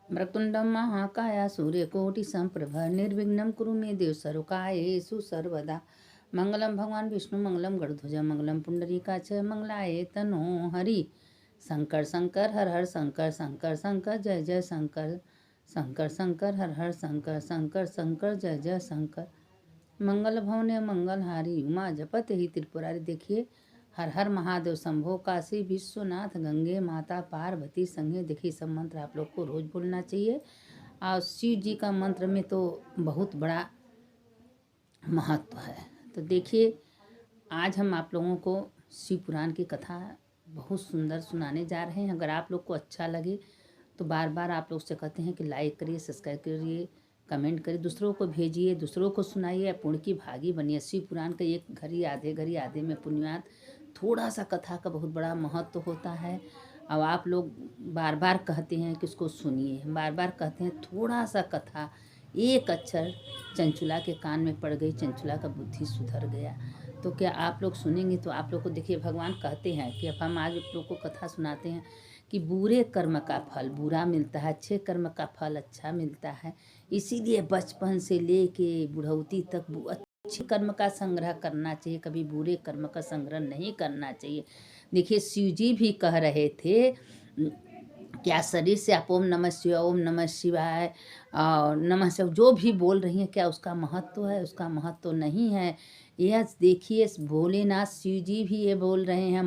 वक्रतुण्डं महाकाय सूर्यकोटिसम्प्रभ निर्विघ्नं कुरु मे देव सर्वकार्येषु सर्वदा। मंगलम भगवान विष्णु मंगलम गरुड़ध्वज मंगलम पुंडरीकाक्ष मंगलाय तनो हरि। शंकर शंकर हर हर शंकर शंकर शंकर जय जय शंकर। शंकर शंकर हर हर शंकर शंकर शंकर जय जय शंकर। मंगल भवने मंगलहारी उमा जपत ही त्रिपुरारी। देखिए हर हर महादेव शंभो काशी विश्वनाथ गंगे माता पार्वती संगे। देखिए सब मंत्र आप लोग को रोज बोलना चाहिए। और शिव जी का मंत्र में तो बहुत बड़ा महत्व है। तो देखिए आज हम आप लोगों को शिव पुराण की कथा बहुत सुंदर सुनाने जा रहे हैं। अगर आप लोग को अच्छा लगे तो बार बार आप लोग से कहते हैं कि लाइक करिए, सब्सक्राइब करिए, कमेंट करिए, दूसरों को भेजिए, दूसरों को सुनाइए, पुण्य की भागी बनिए। शिव पुराण का एक घड़ी आधे में पुण्यवान। थोड़ा सा कथा का बहुत बड़ा महत्व होता है। अब आप लोग बार बार कहते हैं कि उसको सुनिए, बार बार कहते हैं थोड़ा सा कथा, एक अक्षर चंचुला के कान में पड़ गई, चंचुला का बुद्धि सुधर गया। तो क्या आप लोग सुनेंगे तो आप लोग को देखिए भगवान कहते हैं कि अब हम आज आप लोग को कथा सुनाते हैं कि बुरे कर्म का फल बुरा मिलता है, अच्छे कर्म का फल अच्छा मिलता है। इसीलिए बचपन से लेके बुढ़ौती तक अच्छे कर्म का संग्रह करना चाहिए, कभी बुरे कर्म का संग्रह नहीं करना चाहिए। देखिए शिव जी भी कह रहे थे क्या शरीर से आप ओम नमः शिवाय, ओम नमः शिवाय और नमः शिवाय जो भी बोल रही हैं, क्या उसका महत्व है? उसका महत्व नहीं है। यह देखिए भोलेनाथ शिव जी भी ये बोल रहे हैं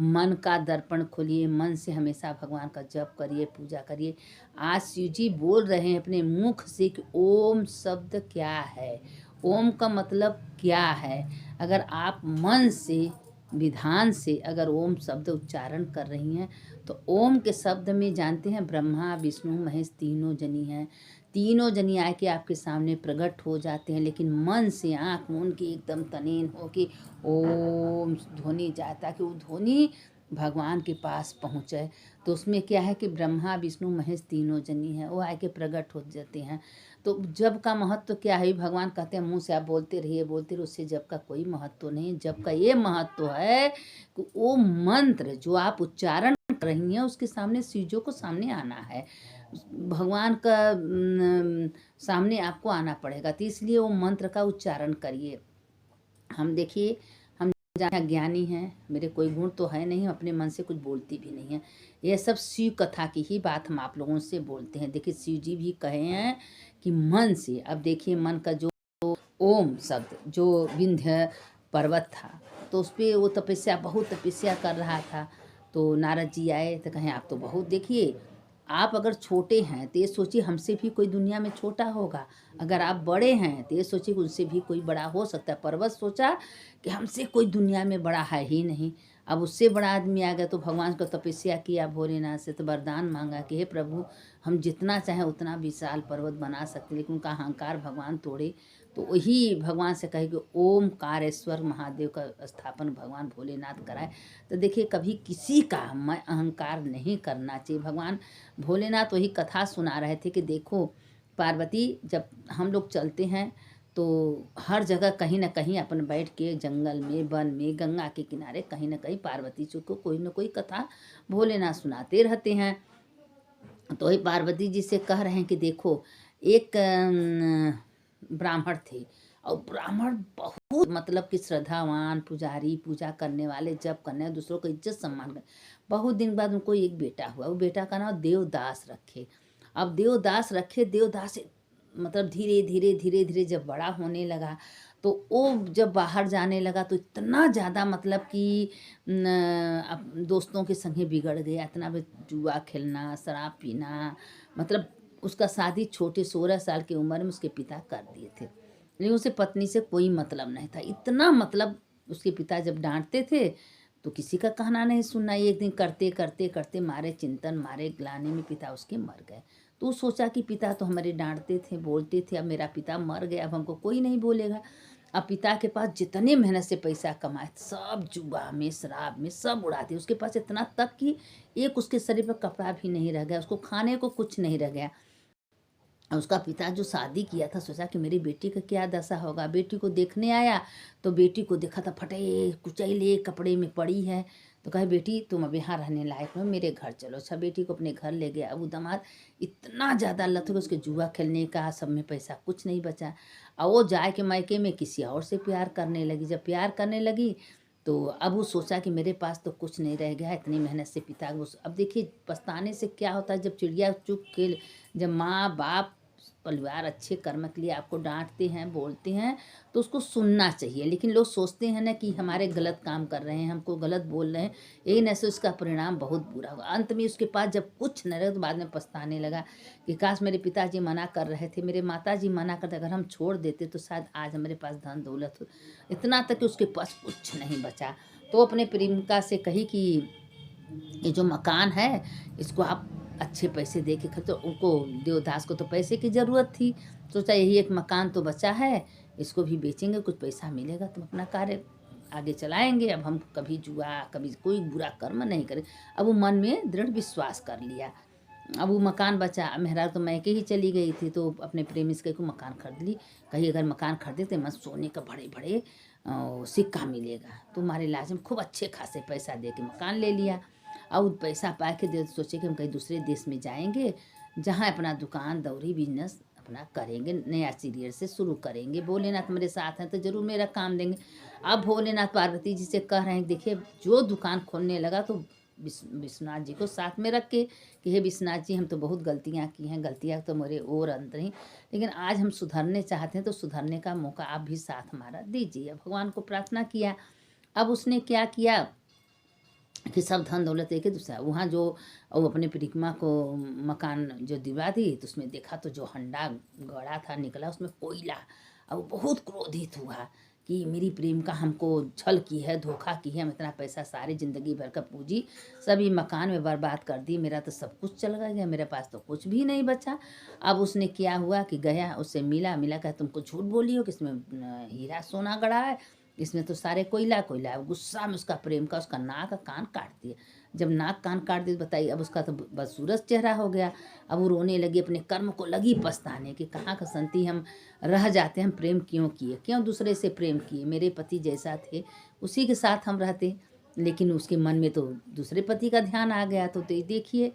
मन का दर्पण खोलिए, मन से हमेशा भगवान का जप करिए, पूजा करिए। आज शिव जी बोल रहे हैं अपने मुख से कि ओम शब्द क्या है, ओम का मतलब क्या है। अगर आप मन से विधान से अगर ओम शब्द उच्चारण कर रही हैं तो ओम के शब्द में जानते हैं ब्रह्मा विष्णु महेश तीनों जनी हैं। तीनों जनी आके आपके सामने प्रकट हो जाते हैं, लेकिन मन से आँख मूंद के एकदम तनीन हो कि ओम ध्वनि जाता कि वो ध्वनि भगवान के पास पहुँचे। तो उसमें क्या है कि ब्रह्मा विष्णु महेश तीनों जनी हैं, वो आके प्रकट हो जाते हैं। तो जप का महत्व क्या है? भगवान कहते हैं मुँह से आप बोलते रहिए, उससे जप का कोई महत्व नहीं। जप का ये महत्व है कि वो मंत्र जो आप उच्चारण कर रही हैं उसके सामने शिवजों को सामने आना है, भगवान का सामने आपको आना पड़ेगा। तो इसलिए वो मंत्र का उच्चारण करिए। हम देखिए हम जहाँ ज्ञानी हैं, मेरे कोई गुण तो है नहीं, अपने मन से कुछ बोलती भी नहीं है। यह सब शिव कथा की ही बात हम आप लोगों से बोलते हैं। देखिए शिव जी भी कहे हैं कि मन से। अब देखिए मन का जो ओम शब्द जो विंध्य पर्वत था तो उस पर वो तपस्या बहुत तपस्या कर रहा था। तो नारद जी आए तो कहें आप तो बहुत, देखिए आप अगर छोटे हैं तो ये सोचिए हमसे भी कोई दुनिया में छोटा होगा, अगर आप बड़े हैं तो ये सोचिए कि उनसे भी कोई बड़ा हो सकता है। पर्वत सोचा कि हमसे कोई दुनिया में बड़ा है ही नहीं। अब उससे बड़ा आदमी आ गया तो भगवान को तपस्या किया भोलेनाथ से, तो वरदान मांगा कि हे प्रभु हम जितना चाहें उतना विशाल पर्वत बना सकते, लेकिन उनका अहंकार भगवान तोड़े। तो वही भगवान से कहे कि ओमकारेश्वर महादेव का स्थापन भगवान भोलेनाथ कराए। तो देखिए कभी किसी का मैं अहंकार नहीं करना चाहिए। भगवान भोलेनाथ वही कथा सुना रहे थे कि देखो पार्वती जब हम लोग चलते हैं तो हर जगह कहीं ना कहीं अपन बैठ के जंगल में वन में गंगा के किनारे कहीं ना कहीं पार्वती जी को कोई ना कोई कथा भोलेनाथ सुनाते रहते हैं। तो वही पार्वती जी से कह रहे हैं कि देखो एक ब्राह्मण थे और ब्राह्मण बहुत मतलब कि श्रद्धावान पुजारी, पूजा करने वाले, जप करने वाले, दूसरों को इज्जत सम्मान कर। बहुत दिन बाद उनको एक बेटा हुआ, वो बेटा का नाम देवदास रखे। अब देवदास रखे, देवदास मतलब धीरे धीरे धीरे धीरे जब बड़ा होने लगा तो वो जब बाहर जाने लगा तो इतना ज़्यादा मतलब कि दोस्तों के संगे बिगड़ गया, इतना जुआ खेलना, शराब पीना। मतलब उसका शादी छोटे 16 साल की उम्र में उसके पिता कर दिए थे, लेकिन उसे पत्नी से कोई मतलब नहीं था। इतना मतलब उसके पिता जब डांटते थे तो किसी का कहना नहीं सुनना। एक दिन करते करते करते मारे चिंतन मारे ग्लानि में पिता उसके मर गए। तो सोचा कि पिता तो हमारे डांटते थे बोलते थे, अब मेरा पिता मर गया, अब हमको कोई नहीं बोलेगा। अब पिता के पास जितने मेहनत से पैसा कमाए सब जुआ में शराब में सब उड़ा दिए। उसके पास इतना तक कि एक उसके शरीर पर कपड़ा भी नहीं रह गया, उसको खाने को कुछ नहीं रह गया। उसका पिता जो शादी किया था सोचा कि मेरी बेटी का क्या दशा होगा। बेटी को देखने आया तो बेटी को देखा था फटे कुचैले कपड़े में पड़ी है। तो कहे बेटी तुम अब यहाँ रहने लायक हो, मेरे घर चलो। अच्छा बेटी को अपने घर ले गया। अब वो दामाद इतना ज़्यादा लत हो गया उसके, जुआ खेलने का, सब में पैसा कुछ नहीं बचा। और वो जाए के मायके में किसी और से प्यार करने लगी। जब प्यार करने लगी तो अब वो सोचा कि मेरे पास तो कुछ नहीं रह गया, इतनी मेहनत से पिता को। अब देखिए पछताने से क्या होता है, जब चिड़िया चुग के, जब माँ बाप परिवार अच्छे कर्म के लिए आपको डांटते हैं, बोलते हैं, तो उसको सुनना चाहिए। लेकिन लोग सोचते हैं ना कि हमारे गलत काम कर रहे हैं, हमको गलत बोल रहे हैं, यही न से उसका परिणाम बहुत बुरा होगा। अंत में उसके पास जब कुछ न रहे तो बाद में पछताने लगा कि काश मेरे पिताजी मना कर रहे थे, मेरे माताजी मना करते, अगर हम छोड़ देते तो शायद आज हमारे पास धन दौलत हो। इतना तक कि उसके पास कुछ नहीं बचा। तो अपने प्रेमिका से कही कि ये जो मकान है इसको आप अच्छे पैसे दे के खरीदो। उनको देवदास को तो पैसे की ज़रूरत थी। सोचा यही एक मकान तो बचा है, इसको भी बेचेंगे, कुछ पैसा मिलेगा तो अपना कार्य आगे चलाएंगे। अब हम कभी जुआ, कभी कोई बुरा कर्म नहीं करें। अब वो मन में दृढ़ विश्वास कर लिया। अब वो मकान बचा। मेहरारू तो मैके ही चली गई थी, तो अपने प्रेमी से को मकान खरीद ली। कहीं अगर मकान खरीदे तो मत सोने का बड़े बड़े सिक्का मिलेगा। तो हमारे इलाज में खूब अच्छे खासे पैसा दे के मकान ले लिया। और पैसा पा के दे सोचे कि हम कहीं दूसरे देश में जाएंगे, जहाँ अपना दुकान दौरी बिजनेस अपना करेंगे, नया सीरियल से शुरू करेंगे। भोलेनाथ मेरे साथ हैं तो ज़रूर मेरा काम देंगे। अब भोलेनाथ पार्वती जी से कह रहे हैं देखिए जो दुकान खोलने लगा तो विश्वनाथ जी को साथ में रख के कि हे विश्वनाथ जी हम तो बहुत गलतियाँ की हैं, गलतियाँ तो मेरे और अंदर ही, लेकिन आज हम सुधरने चाहते हैं तो सुधरने का मौका आप भी साथ हमारा दीजिए। भगवान को प्रार्थना किया। अब उसने क्या किया कि सब धन दौलत लेके दूसरा वहाँ जो वो अपने परिक्रमा को मकान जो दिवा दी, तो उसमें देखा तो जो हंडा गड़ा था निकला उसमें कोयला। अब बहुत क्रोधित हुआ कि मेरी प्रेम का हमको छल की है, धोखा की है, हम इतना पैसा सारी ज़िंदगी भर का पूंजी सभी मकान में बर्बाद कर दी, मेरा तो सब कुछ चल गया, मेरे पास तो कुछ भी नहीं बचा। अब उसने क्या हुआ कि गया, उससे मिला कहा तुमको झूठ बोली हो कि इसमें हीरा सोना गड़ा है, इसमें तो सारे कोयला कोयला है। गुस्सा में उसका प्रेम का उसका नाक कान काट दिया। जब नाक कान काट दिए बताइए, अब उसका तो बदसूरत चेहरा हो गया। अब वो रोने लगी, अपने कर्म को लगी पछताने कि कहाँ का संति हम रह जाते, हम प्रेम क्यों किए, क्यों दूसरे से प्रेम किए। मेरे पति जैसा थे उसी के साथ हम रहते, लेकिन उसके मन में तो दूसरे पति का ध्यान आ गया। तो देखिए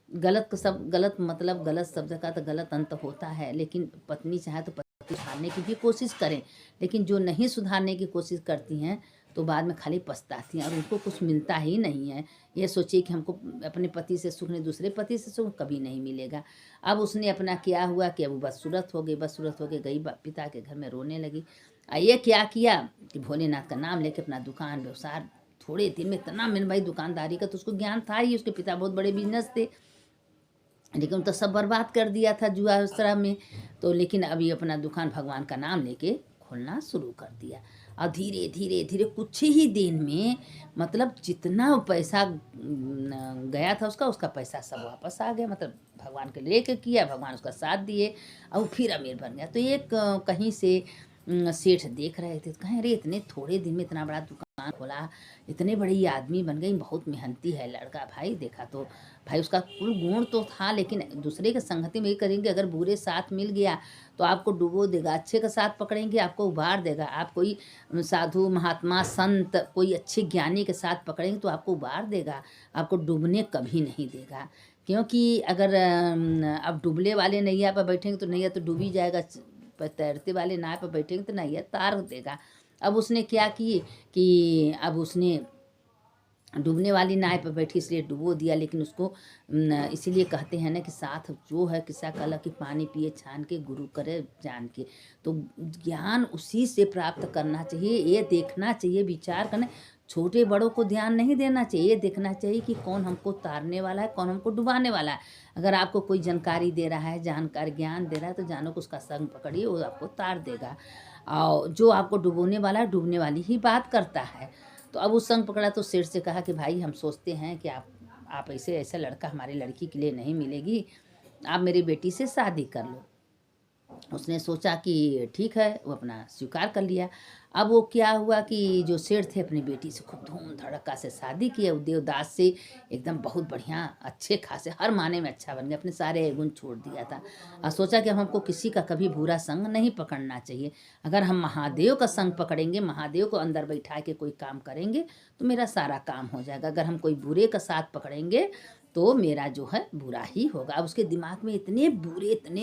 गलत सब गलत मतलब गलत शब्द का तो गलत अंत होता है। लेकिन पत्नी चाहे तो सुधारने की भी कोशिश करें, लेकिन जो नहीं सुधारने की कोशिश करती हैं तो बाद में खाली पछताती हैं और उनको कुछ मिलता ही नहीं है। ये सोचिए कि हमको अपने पति से सुख नहीं, दूसरे पति से सुख कभी नहीं मिलेगा। अब उसने अपना क्या हुआ कि अब बदसूरत हो गई, गई पिता के घर में रोने लगी। ये क्या किया कि भोलेनाथ का नाम लेके अपना दुकान व्यवसाय थोड़े दिन में इतना मिल भाई दुकानदारी का तो उसको ज्ञान था ही, उसके पिता बहुत बड़े बिजनेस थे, लेकिन तो सब बर्बाद कर दिया था जुआ उस तरह में। तो लेकिन अभी अपना दुकान भगवान का नाम लेके खोलना शुरू कर दिया। और धीरे धीरे धीरे कुछ ही दिन में मतलब जितना पैसा गया था उसका पैसा सब वापस आ गया। मतलब भगवान के लेके किया, भगवान उसका साथ दिए और फिर अमीर बन गया। तो एक कहीं से सेठ देख रहे थे, कहें अरे इतने थोड़े दिन में इतना बड़ा दुकान खोला, इतने बड़े ये आदमी बन गई, बहुत मेहनती है लड़का। भाई देखा तो भाई उसका कुल गुण तो था, लेकिन दूसरे के संगति में ही करेंगे। अगर बुरे साथ मिल गया तो आपको डुबो देगा, अच्छे का साथ पकड़ेंगे आपको उबार देगा। आप कोई साधु महात्मा संत कोई अच्छे ज्ञानी के साथ पकड़ेंगे तो आपको उबार देगा, आपको डूबने कभी नहीं देगा। क्योंकि अगर अब डुबले वाले नैया पर बैठेंगे तो नैया तो डूबी जाएगा, तैरते वाले नाव पर बैठेंगे तो नैया तार देगा। अब उसने क्या की कि अब उसने डूबने वाली नाव पर बैठी इसलिए डुबो दिया। लेकिन उसको इसीलिए कहते हैं ना कि साथ जो है किस्सा कला कि पानी पिए छान के गुरु करे जान के। तो ज्ञान उसी से प्राप्त करना चाहिए, ये देखना चाहिए, विचार करना, छोटे बड़ों को ध्यान नहीं देना चाहिए। ये देखना चाहिए कि कौन हमको तारने वाला है, कौन हमको डुबाने वाला है। अगर आपको कोई जानकारी दे रहा है, जानकार ज्ञान दे रहा है, तो जानो कि उसका संग पकड़िए, वो आपको तार देगा। और जो आपको डुबोने वाला है, डूबने वाली ही बात करता है। तो अब वो संग पकड़ा तो सेठ से कहा कि भाई हम सोचते हैं कि आप ऐसा लड़का हमारी लड़की के लिए नहीं मिलेगी, आप मेरी बेटी से शादी कर लो। उसने सोचा कि ठीक है, वो अपना स्वीकार कर लिया। अब वो क्या हुआ कि जो सेठ थे अपनी बेटी से खूब धूम धड़क्का से शादी किया। वो देवदास से एकदम बहुत बढ़िया अच्छे खासे हर माने में अच्छा बन गया, अपने सारे गुण छोड़ दिया था और सोचा कि अब हमको किसी का कभी बुरा संग नहीं पकड़ना चाहिए। अगर हम महादेव का संग पकड़ेंगे, महादेव को अंदर बैठा के कोई काम करेंगे तो मेरा सारा काम हो जाएगा। अगर हम कोई बुरे का साथ पकड़ेंगे तो मेरा जो है बुरा ही होगा। अब उसके दिमाग में इतने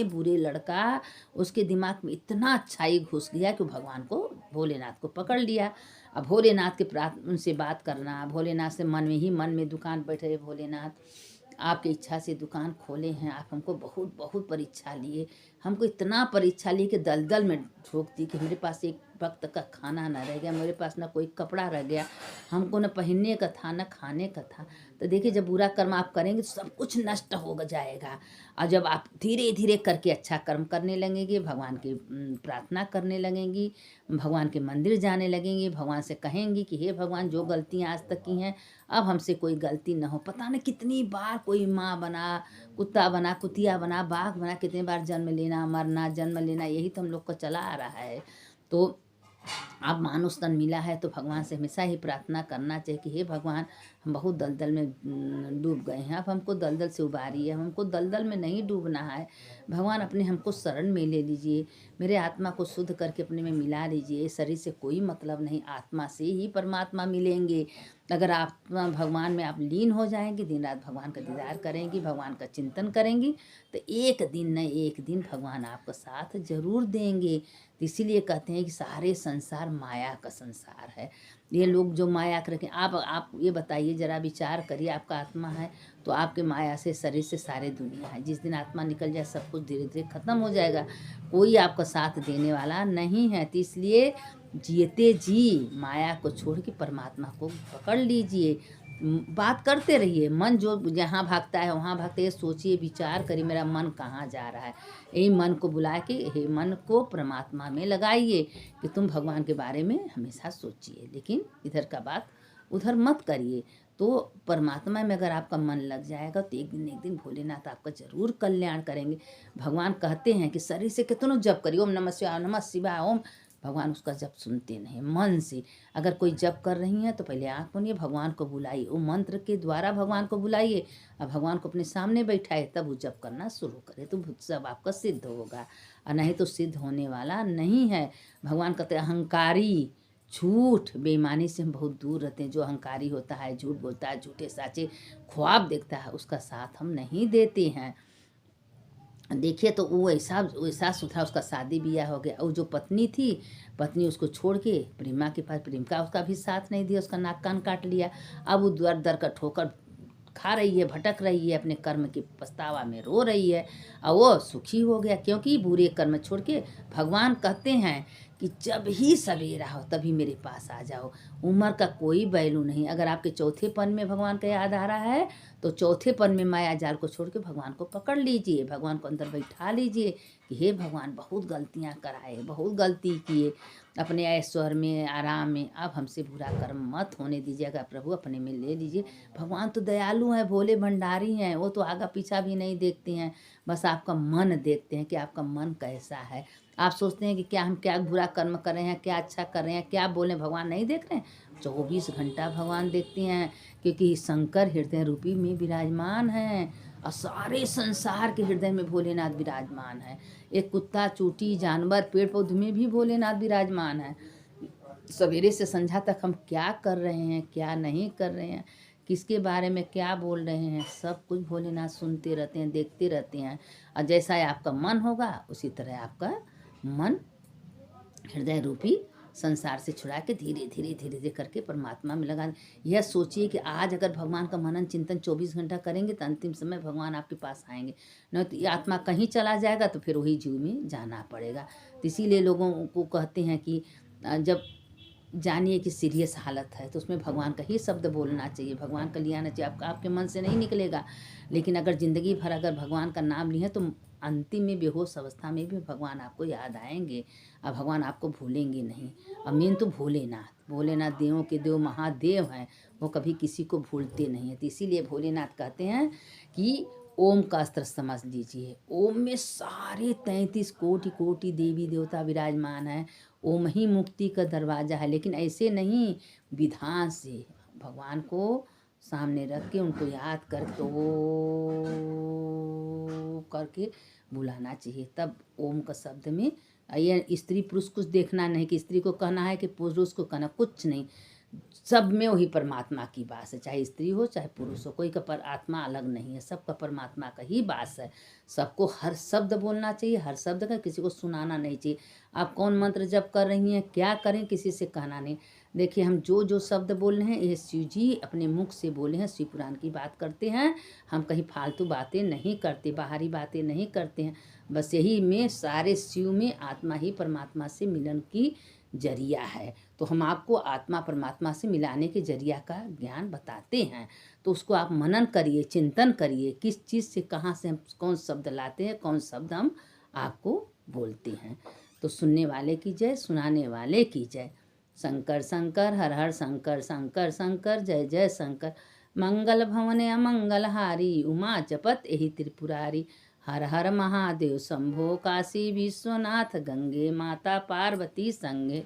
बुरे लड़का, उसके दिमाग में इतना अच्छाई घुस गया कि भगवान को, भोलेनाथ को पकड़ लिया। अब भोलेनाथ के उनसे बात करना, भोलेनाथ से मन में ही मन में दुकान बैठे, भोलेनाथ आपकी इच्छा से दुकान खोले हैं, आप हमको बहुत बहुत परीक्षा लिए, हमको इतना परीक्षा लिए कि दलदल में ठोक दी कि मेरे पास एक वक्त का खाना न रह गया, मेरे पास ना कोई कपड़ा रह गया, हमको न पहनने का था न खाने का था। तो देखिए, जब बुरा कर्म आप करेंगे तो सब कुछ नष्ट हो जाएगा। और जब आप धीरे धीरे करके अच्छा कर्म करने लगेंगे, भगवान की प्रार्थना करने लगेंगी, भगवान के मंदिर जाने लगेंगे, भगवान से कहेंगी कि हे भगवान, जो गलतियाँ आज तक की हैं अब हमसे कोई गलती न हो। पता नहीं कितनी बार कोई माँ बना, कुत्ता बना, कुतिया बना, बाघ बना, कितनी बार जन्म लेना, मरना, जन्म लेना, यही तो हम लोग को चला आ रहा है। तो अब मानुष तन मिला है तो भगवान से हमेशा ही प्रार्थना करना चाहिए कि हे भगवान, हम बहुत दलदल में डूब गए हैं, अब हमको दलदल से उबारिए, हमको दलदल में नहीं डूबना है। भगवान अपने हमको शरण में ले लीजिए, मेरे आत्मा को शुद्ध करके अपने में मिला लीजिए। शरीर से कोई मतलब नहीं, आत्मा से ही परमात्मा मिलेंगे। अगर आत्मा भगवान में आप लीन हो जाएंगे, दिन रात भगवान का दीदार करेंगी, भगवान का चिंतन करेंगी, तो एक दिन न एक दिन भगवान आपका साथ जरूर देंगे। तो इसीलिए कहते हैं कि सारे संसार माया का संसार है। ये लोग जो माया कर रखें, आप ये बताइए, जरा विचार करिए, आपका आत्मा है तो आपके माया से, शरीर से सारे दुनिया है। जिस दिन आत्मा निकल जाए सब कुछ धीरे धीरे खत्म हो जाएगा, कोई आपका साथ देने वाला नहीं है। तो इसलिए जीते जी माया को छोड़ के परमात्मा को पकड़ लीजिए। बात करते रहिए, मन जो जहाँ भागता है वहाँ भागते, सोचिए, विचार करिए मेरा मन कहाँ जा रहा है। यही मन को बुला के, हे मन को परमात्मा में लगाइए कि तुम भगवान के बारे में हमेशा सोचिए, लेकिन इधर का बात उधर मत करिए। तो परमात्मा में अगर आपका मन लग जाएगा तो एक दिन भोलेनाथ आपका जरूर कल्याण करेंगे। भगवान कहते हैं कि शरीर से कितनों जप करिए, ओम नमः शिवाय, नमः शिवाय ओम, भगवान उसका जप सुनते नहीं। मन से अगर कोई जप कर रही हैं तो पहले आँख बंदिए, भगवान को बुलाइए, वो मंत्र के द्वारा भगवान को बुलाइए और भगवान को अपने सामने बैठाए, तब वो जप करना शुरू करे तो सब आपका सिद्ध होगा, और नहीं तो सिद्ध होने वाला नहीं है। भगवान कहते हैं अहंकारी, झूठ, बेईमानी से हम बहुत दूर रहते हैं। जो अहंकारी होता है, झूठ बोलता है, झूठे साचे ख्वाब देखता है, उसका साथ हम नहीं देते हैं। देखिए तो वो ऐसा सुथरा, उसका शादी ब्याह हो गया, और जो पत्नी थी, पत्नी उसको छोड़ के प्रेमा के पास, प्रेम का उसका भी साथ नहीं दिया, उसका नाक कान काट लिया। अब वो दर दर का ठोकर खा रही है, भटक रही है, अपने कर्म के पछतावा में रो रही है, और वो सुखी हो गया, क्योंकि बुरे कर्म छोड़ के भगवान कहते हैं कि जब ही सवेरा हो तभी मेरे पास आ जाओ। उम्र का कोई वैल्यू नहीं। अगर आपके चौथे पन में भगवान का याद आ रहा है तो चौथे पन में माया जाल को छोड़ के भगवान को पकड़ लीजिए, भगवान को अंदर बैठा लीजिए कि हे भगवान, बहुत गलतियाँ कराए, बहुत गलती किए, अपने ऐश्वर्य में, आराम में, अब हमसे बुरा कर्म मत होने दीजिएगा प्रभु, अपने में ले लीजिए। भगवान तो दयालु हैं, भोले भंडारी हैं, वो तो आगा पीछा भी नहीं देखते हैं, बस आपका मन देखते हैं कि आपका मन कैसा है। आप सोचते हैं कि क्या हम क्या बुरा कर्म कर रहे हैं, क्या अच्छा कर रहे हैं, क्या बोलें, भगवान नहीं देख रहे हैं? 24 घंटा भगवान देखते हैं, क्योंकि शंकर हृदय रूपी में विराजमान हैं और सारे संसार के हृदय में भोलेनाथ विराजमान है। एक कुत्ता, चूटी, जानवर, पेड़ पौधे में भी भोलेनाथ विराजमान है। सवेरे से संध्या तक हम क्या कर रहे हैं, क्या नहीं कर रहे हैं, किसके बारे में क्या बोल रहे हैं, सब कुछ भोलेनाथ सुनते रहते हैं, देखते रहते हैं। और जैसा आपका मन होगा उसी तरह आपका मन हृदय रूपी संसार से छुड़ा के धीरे धीरे धीरे धीरे करके परमात्मा में लगा। यह सोचिए कि आज अगर भगवान का मनन चिंतन 24 घंटा करेंगे तो अंतिम समय भगवान आपके पास आएंगे, नहीं तो ये आत्मा कहीं चला जाएगा तो फिर वही जीव में जाना पड़ेगा। तो इसीलिए लोगों को कहते हैं कि जब जानिए कि सीरियस हालत है तो उसमें भगवान का ही शब्द बोलना चाहिए, भगवान का लिया आना चाहिए। आपके मन से नहीं निकलेगा, लेकिन अगर ज़िंदगी भर अगर भगवान का नाम लिए तो अंतिम में बेहोश अवस्था में भी भगवान आपको याद आएंगे और भगवान आपको भूलेंगे नहीं। और मेन तो भोलेनाथ देवों के देव महादेव हैं, वो कभी किसी को भूलते नहीं हैं। तो इसीलिए भोलेनाथ कहते हैं कि ओम का अस्त्र समझ लीजिए। ओम में सारे 33 कोटि कोटि देवी देवता विराजमान है। ओम ही मुक्ति का दरवाजा है, लेकिन ऐसे नहीं, विधान से भगवान को सामने रख के उनको याद करके ओ करके बुलाना चाहिए। तब ओम का शब्द में ये स्त्री पुरुष कुछ देखना नहीं कि स्त्री को कहना है कि पुरुष को कहना, कुछ नहीं। सब में वही परमात्मा की बात है, चाहे स्त्री हो चाहे पुरुष हो, कोई का पर आत्मा अलग नहीं है, सबका परमात्मा का ही बात है। सबको हर शब्द बोलना चाहिए, हर शब्द का किसी को सुनाना नहीं चाहिए। आप कौन मंत्र जप कर रही हैं, क्या करें, किसी से कहना नहीं। देखिए हम जो जो शब्द बोल रहे हैं ये शिव जी अपने मुख से बोले हैं, शिव पुराण की बात करते हैं। हम कहीं फालतू बातें नहीं करते, बाहरी बातें नहीं करते हैं। बस यही में सारे शिव में आत्मा ही परमात्मा से मिलन की जरिया है। तो हम आपको आत्मा परमात्मा से मिलाने के जरिया का ज्ञान बताते हैं। तो उसको आप मनन करिए, चिंतन करिए, किस चीज़ से कहाँ से हम कौन शब्द लाते हैं, कौन शब्द हम आपको बोलते हैं। तो सुनने वाले की जय, सुनाने वाले की जय। शंकर शंकर हर हर शंकर, शंकर शंकर जय जय शंकर। मंगल भवन अमंगलहारी, उमा जपत एहि त्रिपुरारी। हर हर महादेव शंभो, काशी विश्वनाथ गंगे, माता पार्वती संगे।